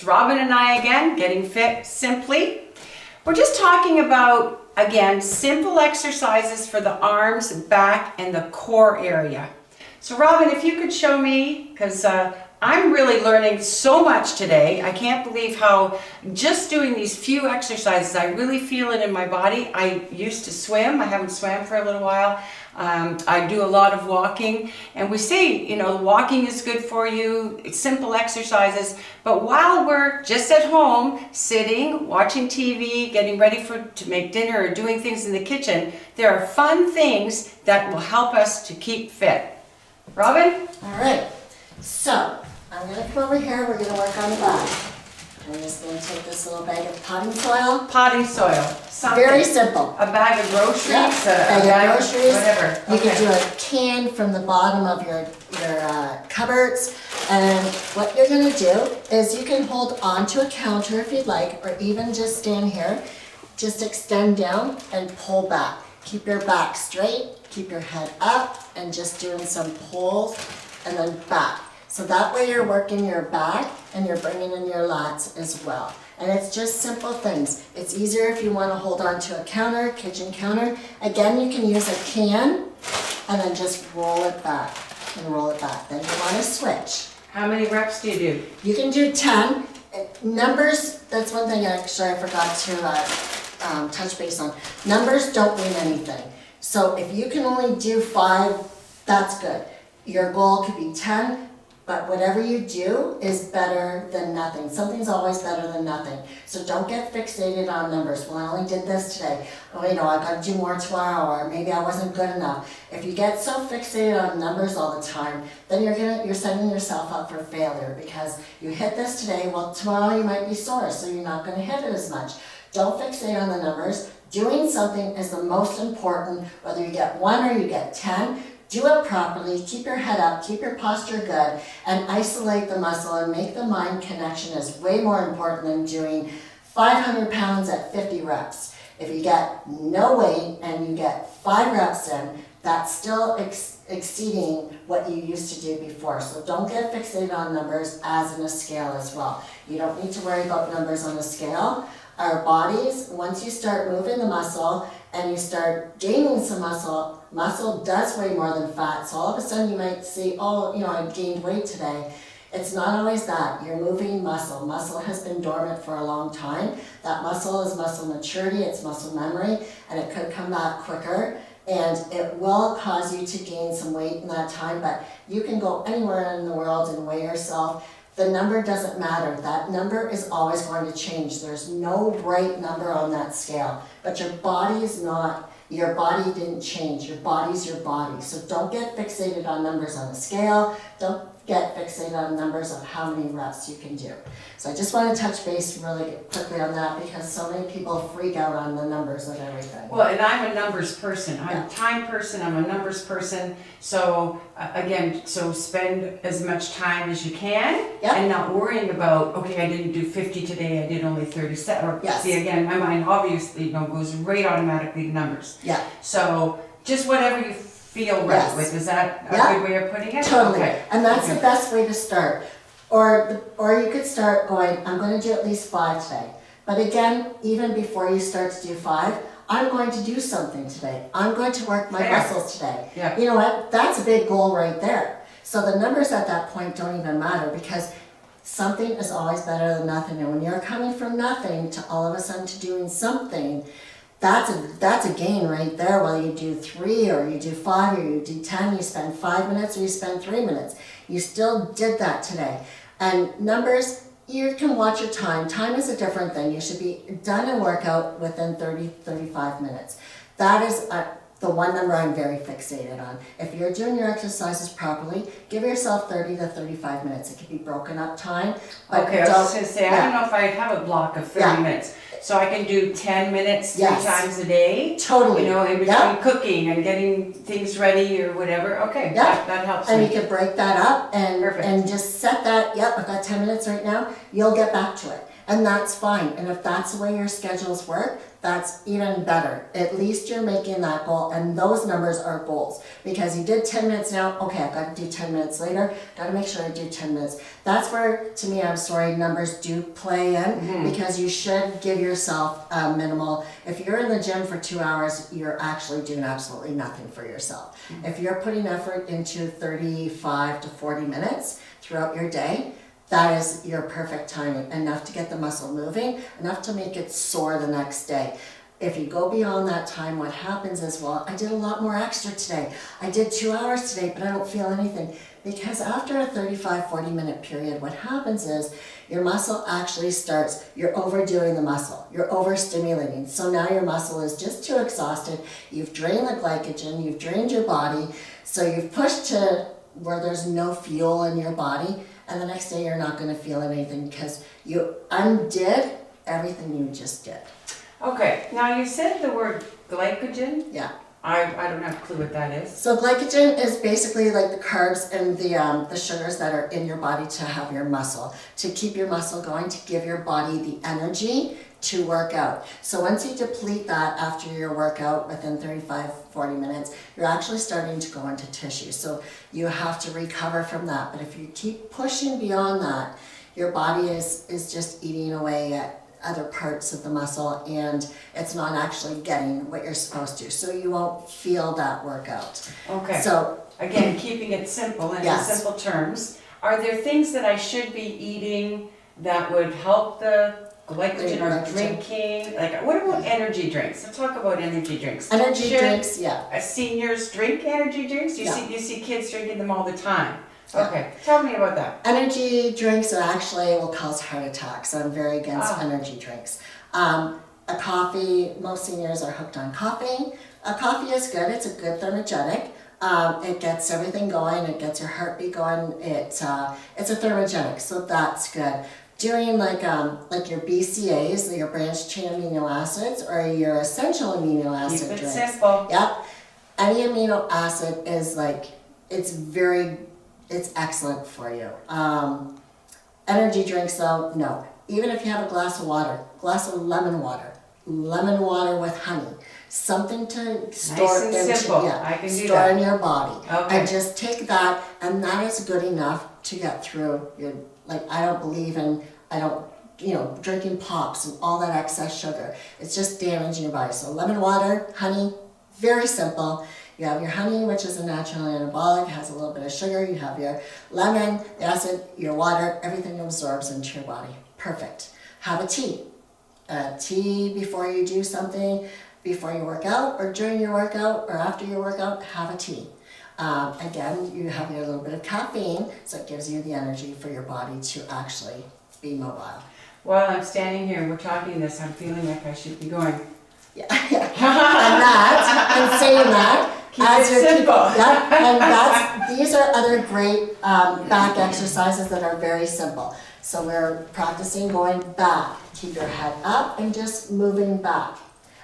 Robin and I again, Getting Fit Simply. We're just talking about, again, simple exercises for the arms, back, and the core area. So Robin, if you could show me, because I'm really learning so much today. I can't believe how just doing these few exercises, I really feel it in my body. I used to swim. I haven't swam for a little while. I do a lot of walking, and we say, walking is good for you. It's simple exercises, but while we're just at home, sitting, watching TV, getting ready to make dinner or doing things in the kitchen, there are fun things that will help us to keep fit. Robin? All right, so I'm going to come over here. We're going to work on the back. I'm just going to take this little bag of potting soil. Potting soil. Something. Very simple. A bag of groceries? Yep. A bag of groceries. Whatever. You can do a can from the bottom of your cupboards. And what you're going to do is you can hold onto a counter if you'd like, or even just stand here. Just extend down and pull back. Keep your back straight. Keep your head up and just doing some pulls and then back. So that way you're working your back and you're bringing in your lats as well. And it's just simple things. It's easier if you want to hold on to a counter, kitchen counter. Again, you can use a can and then just roll it back and roll it back. Then you want to switch. How many reps do you do? You can do 10. Numbers, that's one thing actually I forgot to touch base on. Numbers don't mean anything. So if you can only do 5, that's good. Your goal could be 10, but whatever you do is better than nothing. Something's always better than nothing. So don't get fixated on numbers. Well, I only did this today. Oh, I got to do more tomorrow, or maybe I wasn't good enough. If you get so fixated on numbers all the time, then you're setting yourself up for failure, because you hit this today, well, tomorrow you might be sore, so you're not going to hit it as much. Don't fixate on the numbers. Doing something is the most important, whether you get 1 or you get 10. Do it properly, keep your head up, keep your posture good, and isolate the muscle and make the mind connection is way more important than doing 500 pounds at 50 reps. If you get no weight and you get 5 reps in, that's still exceeding what you used to do before. So don't get fixated on numbers as in a scale as well. You don't need to worry about numbers on a scale. Our bodies, once you start moving the muscle and you start gaining some muscle, muscle does weigh more than fat. So all of a sudden you might see, I gained weight today. It's not always that. You're moving muscle. Muscle has been dormant for a long time. That muscle is muscle maturity, it's muscle memory, and it could come back quicker. And it will cause you to gain some weight in that time, but you can go anywhere in the world and weigh yourself. The number doesn't matter. That number is always going to change. There's no right number on that scale. But your body is not, your body didn't change. Your body's your body. So don't get fixated on numbers on the scale. Don't get fixated on numbers of how many reps you can do. So I just want to touch base really quickly on that, because so many people freak out on the numbers and everything. Well, and I'm a numbers person. I'm Yeah. a time person. I'm a numbers person. So again, spend as much time as you can, Yep. and not worrying about, okay, I didn't do 50 today, I did only 37. Or Yes. see, again, my mind obviously goes right automatically to numbers. Yeah. So just whatever you feel right Yes. with. Is that a Yeah. good way of putting it? Totally. Okay. And that's Okay. the best way to start. Or you could start going, I'm going to do at least 5 today. But again, even before you start to do 5, I'm going to do something today. I'm going to work my Fair. muscles today. Yeah. You know what? That's a big goal right there. So the numbers at that point don't even matter, because something is always better than nothing. And when you're coming from nothing to all of a sudden to doing something, that's a gain right there. Whether you do 3 or you do 5 or you do 10, you spend 5 minutes or you spend 3 minutes. You still did that today. And numbers, you can watch your time. Time is a different thing. You should be done a workout within 35 minutes. That is the one number I'm very fixated on. If you're doing your exercises properly, give yourself 30 to 35 minutes. It can be broken up time. But Okay, I was just going to say, I yeah. don't know if I have a block of 30 Yeah. minutes. So I can do 10 minutes 3 Yes. times a day. Totally. In between Yeah. cooking and getting things ready or whatever. Okay, Yeah. that helps And me. you can break that up Perfect. and just set that, yep, I've got 10 minutes right now, you'll get back to it. And that's fine. And if that's the way your schedules work, that's even better. At least you're making that goal, and those numbers are goals. Because you did 10 minutes now, okay, I've got to do 10 minutes later, got to make sure I do 10 minutes. That's where, to me, I'm sorry, numbers do play in, because you should give yourself a minimal. If you're in the gym for 2 hours, you're actually doing absolutely nothing for yourself. If you're putting effort into 35 to 40 minutes throughout your day, that is your perfect timing, enough to get the muscle moving, enough to make it sore the next day. If you go beyond that time, what happens is, well, I did a lot more extra today. I did 2 hours today, but I don't feel anything. Because after a 35, 40-minute period, what happens is your muscle actually starts, you're overdoing the muscle. You're overstimulating. So now your muscle is just too exhausted. You've drained the glycogen, you've drained your body, so you've pushed to where there's no fuel in your body. And the next day you're not going to feel anything because you undid everything you just did. Okay, now you said the word glycogen. Yeah. I don't have a clue what that is. So glycogen is basically like the carbs and the sugars that are in your body to have your muscle, to keep your muscle going, to give your body the energy to work out. So once you deplete that after your workout within 35, 40 minutes, you're actually starting to go into tissue. So you have to recover from that. But if you keep pushing beyond that, your body is just eating away at other parts of the muscle, and it's not actually getting what you're supposed to. So you won't feel that workout. Okay. So again, keeping it simple and in Yes. simple terms, are there things that I should be eating that would help the glycogen or Glycogen. drinking? Like, what about energy drinks? Let's talk about energy drinks. energy Should drinks, yeah. Seniors drink energy drinks? Yeah. You see kids drinking them all the time. Yeah. Okay, tell me about that. Energy drinks are actually will cause heart attacks. I'm very against Ah. energy drinks. A coffee, most seniors are hooked on coffee. A coffee is good. It's a good thermogenic. It gets everything going. It gets your heartbeat going. It's a thermogenic, so that's good. Doing like your BCAAs, your branched chain amino acids, or your essential amino acid Keep it drinks. simple. Yep. Any amino acid is it's excellent for you. Energy drinks though, no. Even if you have a glass of water, glass of lemon water with honey, something to store and into, simple. I can do store that. in your body. Okay. And just take that, and that is good enough to get through your, I don't believe in, drinking pops and all that excess sugar. It's just damaging your body. So lemon water, honey, very simple. You have your honey, which is a natural anabolic, has a little bit of sugar. You have your lemon, the acid, your water, everything absorbs into your body. Perfect. Have a tea. Tea before you do something, before you work out, or during your workout, or after your workout, have a tea. Again, you have your little bit of caffeine, so it gives you the energy for your body to actually be mobile. While I'm standing here and we're talking this, I'm feeling like I should be going. Yeah. And saying that, Keep it you're simple. and these are other great back exercises that are very simple. So we're practicing going back. Keep your head up and just moving back.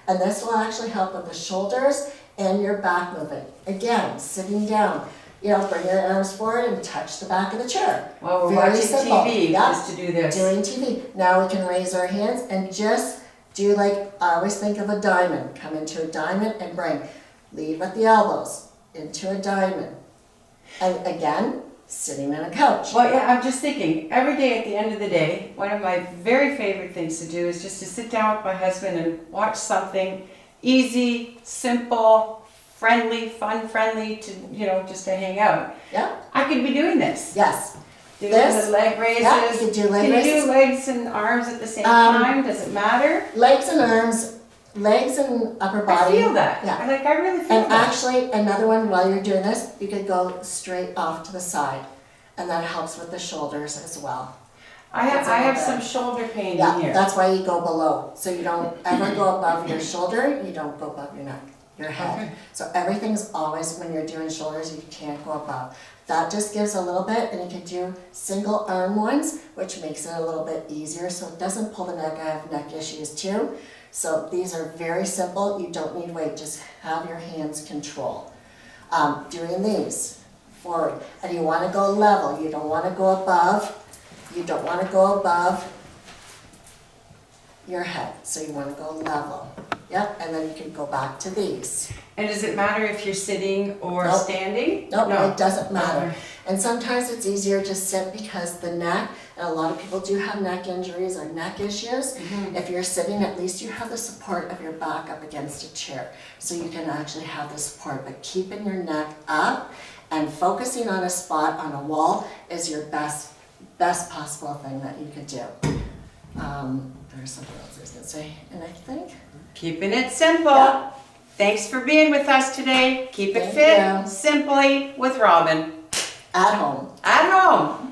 And this will actually help with the shoulders and your back movement. Again, sitting down. Bring your arms forward and touch the back of the chair. Well, we're Very watching simple. TV Yep. just to do this. Doing TV. Now we can raise our hands and just do I always think of a diamond. Come into a diamond and bring. Lead with the elbows into a diamond. And again, sitting on a couch. Well, yeah, I'm just thinking, every day at the end of the day, one of my very favorite things to do is just to sit down with my husband and watch something easy, simple, friendly, fun-friendly to, just to hang out. Yeah? I could be doing this. Yes. Doing This? the leg raises. Yeah, you could do leg Can you raises. do legs and arms at the same time? Does it matter? Legs and arms, legs and upper body. I feel that. Yeah. I really feel And that. actually, another one while you're doing this, you could go straight off to the side. And that helps with the shoulders as well. I It's a have little some bit. shoulder pain Yeah, in here. that's why you go below. So you don't ever go above your shoulder, you don't go above your neck, your head. Okay. So everything's always, when you're doing shoulders, you can't go above. That just gives a little bit, and you can do single arm ones, which makes it a little bit easier, so it doesn't pull the neck. I have neck issues too. So these are very simple. You don't need weight, just have your hands control. Doing these forward, and you want to go level. You don't want to go above. You don't want to go above your head, so you want to go level. Yep, and then you can go back to these. And does it matter if you're sitting or Nope. standing? No, it doesn't matter. Okay. And sometimes it's easier to sit because the neck, and a lot of people do have neck injuries or neck issues. If you're sitting, at least you have the support of your back up against a chair. So you can actually have the support, but keeping your neck up and focusing on a spot on a wall is your best possible thing that you could do. There's something else I was gonna say, and I think, Keeping it simple. Yeah. Thanks for being with us today. Keep it Thank fit, you. simply with Robin. at home. At home.